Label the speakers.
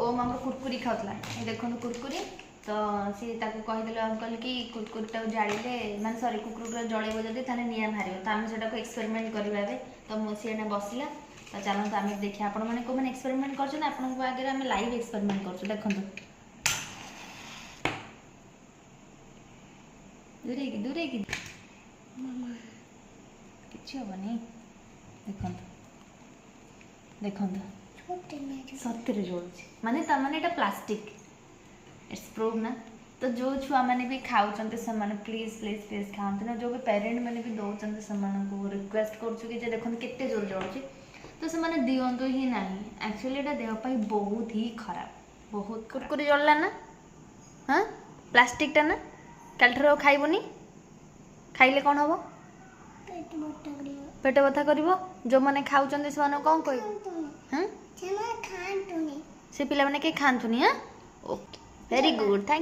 Speaker 1: ओम आम कुरकुरी खाऊला ये देखो कुरकुरी तो सी कहीदेल अंकल कि कुरकुरीटा जाड़े मैंने सरी कुकुर जड़ेब जदि ताने निआं बाहर तो आम से एक्सपेरिमेंट करवा तो सी बसला तो चलते आम देखिए आपण मैंने कौन एक्सपेरिमेंट कर आगे आम लाइव एक्सपेरिमेंट कर देखो दूरे कि किसी हेनी देखो देखो सत्य जोड़ी माने ताने एटा प्लास्टिक इट्स प्रूव ना तो जो छुआ मैंने भी खाऊँ से प्लीज प्लीज प्लीज खाते ना जो भी पेरेंट मैंने भी दौरान से रिक्वेस्ट कर देखो केते जोर जलुची तो से मैंने दिंतु ही ना एक्चुअली एटा देहपाई बहुत ही खराब बहुत कुरकुरी जलला ना हाँ प्लास्टिक टा ना कल ठार खाइबनी खाइले कौन हम पेट बथा कर जो मैंने खाऊँ से कौन कह से पिला मैंने कहीं खातुनी हाँ okay very good thank you.